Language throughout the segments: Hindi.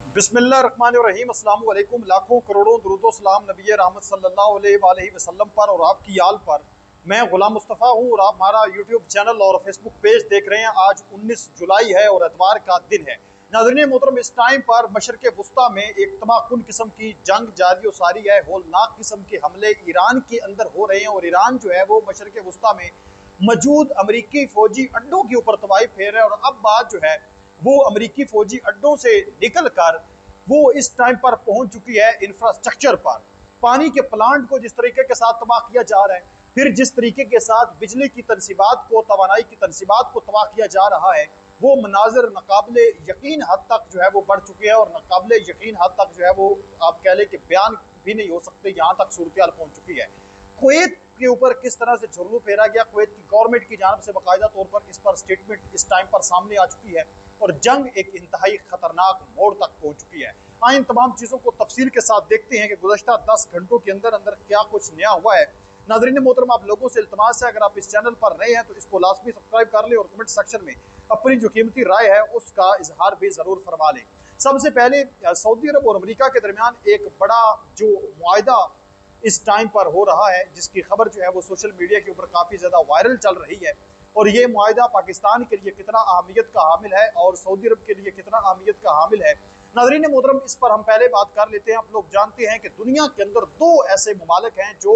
बिस्मिल्लाहिर्रहमानिर्रहीम। अस्सलाम वालेकुम। लाखों करोड़ों दुरूदो सलाम नबी रहमत सल्लल्लाहु अलैहि वसल्लम पर और आपकी आल पर। मैं गुलाम मुस्तफ़ा हूँ और आप हमारा यूट्यूब चैनल और फेसबुक पेज देख रहे हैं। आज 19 जुलाई है और एतवार का दिन है। नाज़रीन मोहतरम, इस टाइम पर मशरक़ वुस्ता में एक तबाहकुन किस्म की जंग जारी और सारी है। होलनाक किस्म के हमले ईरान के अंदर हो रहे हैं और ईरान जो है वो मशरक़ वुस्ता में मौजूद अमरीकी फ़ौजी अड्डों के ऊपर तबाही फेर है। और अब बात जो है वो अमरीकी फ़ौजी अड्डों से निकल कर वो इस टाइम पर पहुंच चुकी है इंफ्रास्ट्रक्चर पर। पानी के प्लांट को जिस तरीके के साथ तबाह किया जा रहा है, फिर जिस तरीके के साथ बिजली की तनसीबात को, तवानाई की तनसीबात को तबाह किया जा रहा है, वो मनाजर नाकाबिले यकीन हद तक जो है वो बढ़ चुके हैं और नाकाबिले यकीन हद तक जो है वो आप कह लें कि बयान भी नहीं हो सकते, यहाँ तक सूरत हाल पहुँच चुकी है। कुवैत के ऊपर किस तरह से झुर्रू फेरा गया, कुवैत की गवर्नमेंट की जानब से बाकायदा तौर पर इस पर स्टेटमेंट इस टाइम पर सामने आ चुकी है और जंग एक इंतहाई खतरनाक मोड़ तक पहुंच चुकी है। आइए इन तमाम चीज़ों को तफसील के साथ देखते हैं कि गुज़श्ता 10 घंटों के अंदर अंदर क्या कुछ नया हुआ है। नाज़रीन मोहतरम, आप लोगों से इल्तमास है, अगर आप इस चैनल पर नए हैं तो इसको लाजमी सब्सक्राइब कर लें और कमेंट सेक्शन में अपनी जो कीमती राय है उसका इजहार भी ज़रूर फरमा लें। सबसे पहले सऊदी अरब और अमरीका के दरमियान एक बड़ा जो मुआहदा इस टाइम पर हो रहा है, जिसकी खबर जो है वो सोशल मीडिया के ऊपर काफ़ी ज़्यादा वायरल चल रही है। और ये मुआहदा पाकिस्तान के लिए कितना अहमियत का हामिल है और सऊदी अरब के लिए कितना अहमियत का हामिल है, नाज़रीन मोहतरम, इस पर हम पहले बात कर लेते हैं। आप लोग जानते हैं कि दुनिया के अंदर दो ऐसे ममालिक हैं जो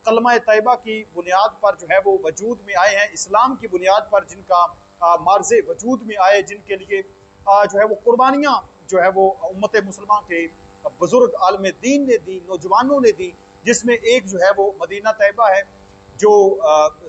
कलमा तैयबा की बुनियाद पर जो है वो वजूद में आए हैं, इस्लाम की बुनियाद पर जिनका मार्ज़े वजूद में आए, जिनके लिए जो है वो कुर्बानियाँ जो है वो उम्मत मुसलमान के बुजुर्ग आलम दीन ने दी, नौजवानों ने दी, जिसमें एक जो है वो मदीना तैयबा है जो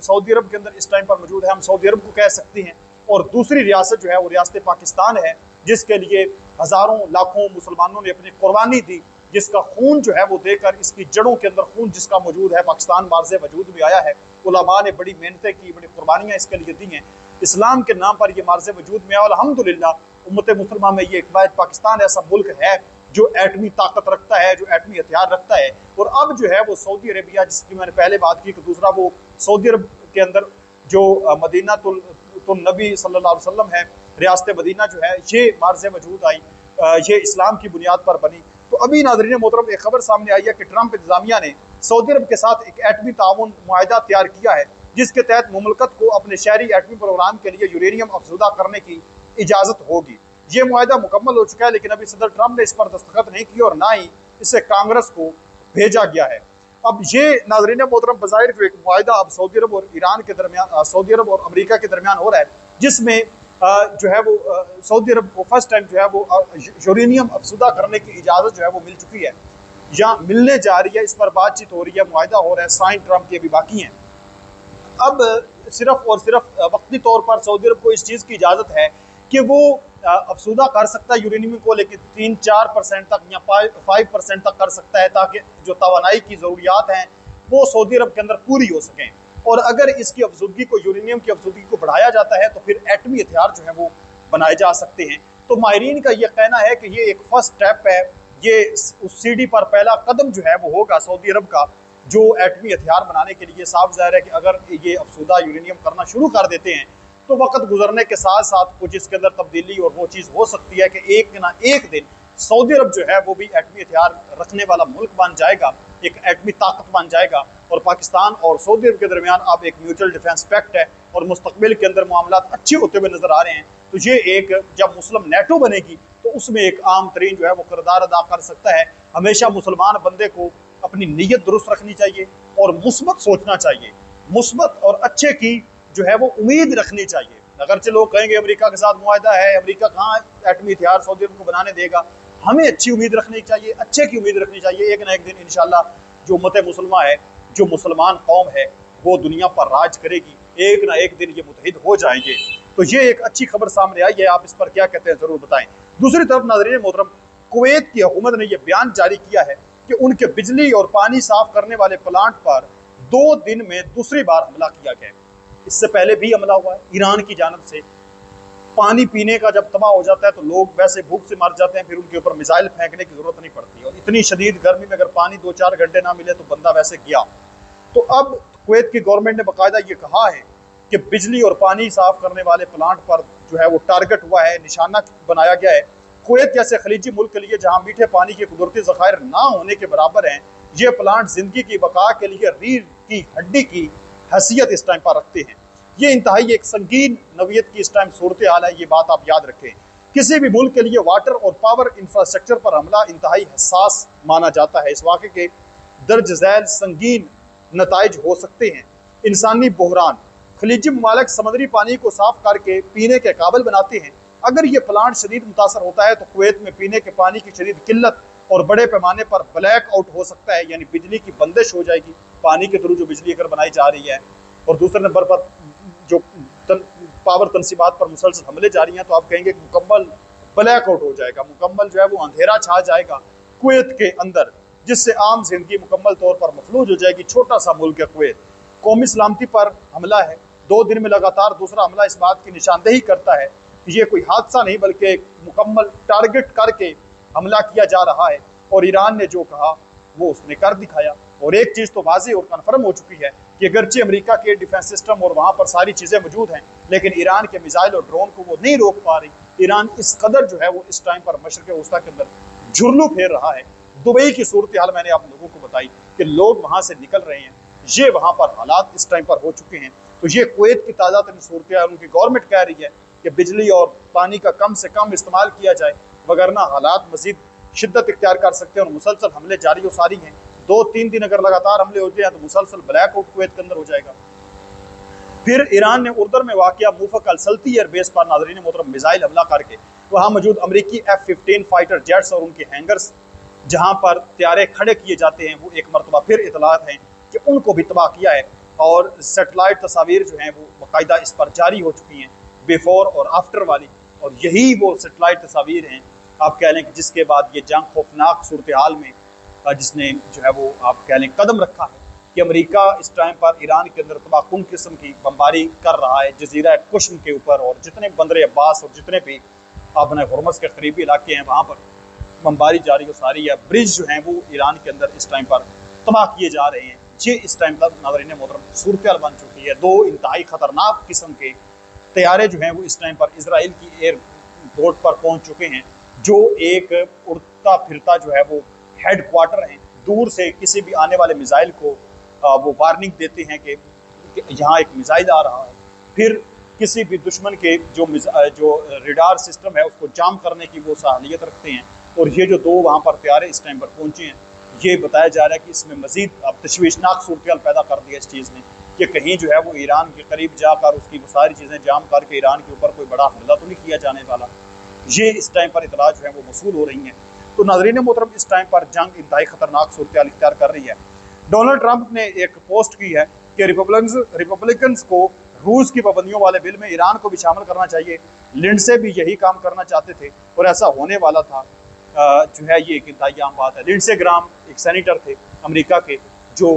सऊदी अरब के अंदर इस टाइम पर मौजूद है, हम सऊदी अरब को कह सकते हैं। और दूसरी रियासत जो है वो रियासत पाकिस्तान है, जिसके लिए हज़ारों लाखों मुसलमानों ने अपनी कुर्बानी दी, जिसका खून जो है वो देकर इसकी जड़ों के अंदर खून जिसका मौजूद है, पाकिस्तान मार्ज़े वजूद में आया है। उलमा ने बड़ी मेहनतें की, बड़ी कुर्बानियाँ इसके लिए दी हैं। इस्लाम के नाम पर यह मार्ज़े वजूद में आया और अल्हम्दुलिल्लाह उम्मत मुसलमान में ये एक बात, पाकिस्तान ऐसा मुल्क है जो एटमी ताकत रखता है, जो एटमी हथियार रखता है। और अब जो है वो सऊदी अरेबिया, जिसकी मैंने पहले बात की, कि दूसरा वो सऊदी अरब के अंदर जो मदीना तुल नबी सल्लल्लाहु अलैहि वसल्लम है, रियासत मदीना जो है ये मार्ज़े वजूद आई, ये इस्लाम की बुनियाद पर बनी। तो अभी नाज़रीन मोहतरम एक खबर सामने आई है कि ट्रंप इंतजामिया ने सऊदी अरब के साथ एक एटमी ताउन मुआहदा तैयार किया है, जिसके तहत मुमलकत को अपने शहरी एटमी प्रोग्राम के लिए यूरेनियम अफजुदा करने की इजाज़त होगी। ये मुआहदा मुकम्मल हो चुका है, लेकिन अभी सदर ट्रंप ने इस पर दस्तखत नहीं किए और ना ही इसे कांग्रेस को भेजा गया है। अब ये नाज़रीन मोहतरम बज़ाहिर जो एक मुआहदा अब सऊदी अरब और ईरान के दरमियान, सऊदी अरब और अमरीका के दरमियान हो रहा है, जिसमें जो है वो सऊदी अरब को फर्स्ट टाइम जो है वो यूरेनियम अफजुदा करने की इजाज़त जो है वो मिल चुकी है या मिलने जा रही है। इस पर बातचीत हो रही है, मुआहदा हो रहा है, साइन ट्रंप के अभी बाकी हैं। अब सिर्फ और सिर्फ वक्ती तौर पर सऊदी अरब को इस चीज़ की इजाज़त है कि वो अफसूदा कर सकता है यूरेनियम को, लेकिन 3-4% तक या 5% तक कर सकता है, ताकि जो तवानाई की ज़रूरियात हैं वो सऊदी अरब के अंदर पूरी हो सकें। और अगर इसकी अफजुदगी को, यूरेनियम की अफजुदगी को बढ़ाया जाता है तो फिर एटमी हथियार जो है वो बनाए जा सकते हैं। तो माहिरीन का ये कहना है कि ये एक फर्स्ट स्टेप है, ये उस सीढ़ी पर पहला कदम जो है वो होगा सऊदी अरब का, जो एटमी हथियार बनाने के लिए। साफ ज़ाहिर है कि अगर ये अफजुदा यूरेनियम करना शुरू कर देते हैं तो वक्त गुजरने के साथ साथ कुछ इसके अंदर तब्दीली और वो चीज़ हो सकती है कि एक ना एक दिन सऊदी अरब जो है वो भी एटमी हथियार रखने वाला मुल्क बन जाएगा, एक एटमी ताकत बन जाएगा। और पाकिस्तान और सऊदी अरब के दरमियान अब एक म्यूचुअल डिफेंस पैक्ट है और मुस्तकबिल के अंदर मामला अच्छे होते हुए नजर आ रहे हैं। तो ये एक, जब मुस्लिम नेटो बनेगी तो उसमें एक आम तरीन जो है वो किरदार अदा कर सकता है। हमेशा मुसलमान बंदे को अपनी नीयत दुरुस्त रखनी चाहिए और मुस्बत सोचना चाहिए, मुस्बत और अच्छे की जो है वो उम्मीद रखनी चाहिए। अगरचे लोग कहेंगे अमेरिका के साथ मुआहदा है, अमेरिका कहाँ एटमी हथियार सऊदी अरब को बनाने देगा, हमें अच्छी उम्मीद रखनी चाहिए, अच्छे की उम्मीद रखनी चाहिए। एक ना एक दिन इंशाल्लाह जो उम्मत मुसलमान है, जो मुसलमान कौम है, वो दुनिया पर राज करेगी, एक ना एक दिन ये मुतहिद हो जाएंगे। तो ये एक अच्छी खबर सामने आई है, आप इस पर क्या कहते हैं ज़रूर बताएं। दूसरी तरफ नाज़रीन मोहतरम, कुवैत की हुकूमत ने यह बयान जारी किया है कि उनके बिजली और पानी साफ करने वाले प्लांट पर 2 दिन में दूसरी बार हमला किया गया। इससे पहले भी हमला हुआ है ईरान की जानब से। पानी पीने का जब तबाह हो जाता है तो लोग वैसे भूख से मर जाते हैं, फिर उनके ऊपर मिसाइल फेंकने की जरूरत नहीं पड़ती। और इतनी शदीद गर्मी में अगर पानी 2-4 घंटे ना मिले तो बंदा वैसे गया। तो अब कुवैत की गवर्नमेंट ने बाकायदा ये कहा है कि बिजली और पानी साफ करने वाले प्लांट पर जो है वो टारगेट हुआ है, निशाना बनाया गया है, कुवैत जैसे खलीजी मुल्क के लिए जहां मीठे पानी के कुदरती ज़खायर ना होने के बराबर हैं, ये प्लांट जिंदगी की बका के लिए रीढ़ की हड्डी की हैसियत इस टाइम पर रखते हैं। ये इंतहाई एक संगीन नवीयत की इस टाइम सूरत हाल है, ये बात आप याद रखें। किसी भी मुल्क के लिए वाटर और पावर इंफ्रास्ट्रक्चर पर हमला इंतहाई हसास माना जाता है। इस वाक़े के दर्ज झैल संगीन नताइज हो सकते हैं। इंसानी बहरान, खलीजी ममालिक समुद्री पानी को साफ करके पीने के काबिल बनाते हैं। अगर ये प्लांट शदीद मुतासर होता है तो कुवैत में पीने के पानी की शदीद किल्लत और बड़े पैमाने पर ब्लैक आउट हो सकता है, यानी बिजली की बंदिश हो जाएगी। पानी के थ्रू जो बिजली अगर बनाई जा रही है और दूसरे नंबर पर जो पावर तनसीबात पर मुसलसल हमले जारी हैं, तो आप कहेंगे मुकम्मल ब्लैक आउट हो जाएगा, मुकम्मल जो है वो अंधेरा छा जाएगा कुवैत के अंदर, जिससे आम जिंदगी मुकम्मल तौर पर मफलूज हो जाएगी। छोटा सा मुल्क है कुवैत, कौमी सलामती पर हमला है। 2 दिन में लगातार दूसरा हमला इस बात की निशानदेही करता है कि ये कोई हादसा नहीं बल्कि एक मुकम्मल टारगेट करके हमला किया जा रहा है। और ईरान ने जो कहा वो उसने कर दिखाया। और एक चीज़ तो वाज़ेह और कन्फर्म हो चुकी है कि अगरचे अमेरिका के डिफेंस सिस्टम और वहाँ पर सारी चीज़ें मौजूद हैं, लेकिन ईरान के मिसाइल और ड्रोन को वो नहीं रोक पा रही। ईरान इस कदर जो है वो इस टाइम पर मशरक़ वस्ता के अंदर झुरलू फेर रहा है। दुबई की सूरत हाल मैंने आप लोगों को बताई कि लोग वहाँ से निकल रहे हैं, ये वहाँ पर हालात इस टाइम पर हो चुके हैं। तो ये कुवैत की ताज़ा तरीन सूरत हाल, उनकी गवर्नमेंट कह रही है कि बिजली और पानी का कम से कम इस्तेमाल किया जाए, वगरना हालात मजीद शिद्दत इख्तियार कर सकते हैं। और मुसलसल हमले जारी और सारी हैं। 2-3 दिन अगर लगातार हमले होते हैं तो मुसलसल ब्लैक आउट कुवैत के अंदर हो जाएगा। फिर ईरान ने उर्दर में वाक़िया मुफ़क अल-सल्ती एयरबेस पर नाज़रीन मोहतरम मिसाइल हमला करके वहाँ मौजूद अमरीकी F-15 फाइटर जेट्स और उनके हैंगर्स जहाँ पर तैयारे खड़े किए जाते हैं, वो एक मरतबा फिर इतलात हैं कि उनको भी तबाह किया है। और सेटेलाइट तस्वीर जो हैं वो बाकायदा इस पर जारी हो चुकी हैं, बिफोर और आफ्टर वाली। और यही वो सेटेलाइट तस्वीर हैं, आप कह लें कि जिसके बाद ये जंग खौफनाक सूरत हाल में जिसने जो है वो आप कह लें कदम रखा है कि अमेरिका इस टाइम पर ईरान के अंदर तबाहकुन किस्म की बमबारी कर रहा है जजीरा कुश्म के ऊपर। और जितने बंदर अब्बास और जितने भी अपने हुर्मस के करीबी इलाके हैं वहाँ पर बमबारी जारी हो सारी है। ब्रिज जो हैं वो ईरान के अंदर इस टाइम पर तबाह किए जा रहे हैं। ये इस टाइम तक नाज़रीन मोहतरम सूरत हाल बन चुकी है। 2 इंतहाई ख़तरनाक किस्म के तैयारे जो हैं वो इस टाइम पर इसराइल की एयरपोर्ट पर पहुँच चुके हैं, जो एक उड़ता फिरता जो है वो हेड क्वार्टर हैं। दूर से किसी भी आने वाले मिसाइल को वो वार्निंग देते हैं कि यहाँ एक मिसाइल आ रहा है। फिर किसी भी दुश्मन के जो रेडार सिस्टम है उसको जाम करने की वो साहलियत रखते हैं। और ये जो 2 वहाँ पर तैयारे इस टाइम पर पहुँचे हैं, ये बताया जा रहा है कि इसमें मज़ीद अब तशवीशनाक सूरत हाल पैदा कर दिया इस चीज़ ने कि कहीं जो है वो ईरान के करीब जाकर उसकी वो सारी चीज़ें जाम करके ईरान के ऊपर कोई बड़ा हमला तो नहीं किया जाने वाला। ये इस टाइम पर इतला जो है वो मसूल हो रही हैं। तो नाज़रीन मोहतरम इस टाइम पर जंग इंतहाई ख़तरनाक सूरत हाल इख्तियार कर रही है। डोनाल्ड ट्रंप ने एक पोस्ट की है कि रिपब्लिकन्स को रूस की पाबंदियों वाले बिल में ईरान को भी शामिल करना चाहिए। लिंडसे भी यही काम करना चाहते थे और ऐसा होने वाला था। जो है ये एक इंतहाई आम बात है। लिंडसे ग्राम एक सेनेटर थे अमेरिका के जो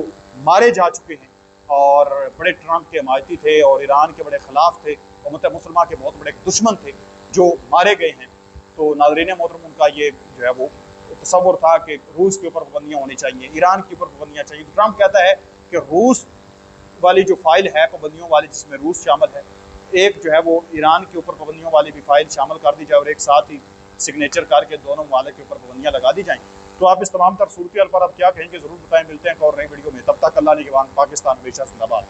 मारे जा चुके हैं और बड़े ट्रंप के हमायती थे और ईरान के बड़े ख़िलाफ़ थे, उम्मत मुसलमान के बहुत बड़े दुश्मन थे जो मारे गए हैं। तो नाज़रीन मोहतरम उनका ये जो है वो तसव्वुर था कि रूस के ऊपर पाबंदियाँ होनी चाहिए, ईरान के ऊपर पाबंदियाँ चाहिए। तो ट्रंप कहता है कि रूस वाली जो फाइल है पाबंदियों वाली जिसमें रूस शामिल है, एक जो है वो ईरान के ऊपर पाबंदियों वाली भी फाइल शामिल कर दी जाए और एक साथ ही सिग्नेचर करके दोनों ममालिक के ऊपर पाबंदियाँ लगा दी जाएँ। तो आप इस तमाम तर सूरत हाल पर आप क्या कहेंगे ज़रूर बताएं। मिलते हैं एक और नई वीडियो में, तब तक अल्लाह निगहबान। पाकिस्तान हमेशा जिंदाबाद।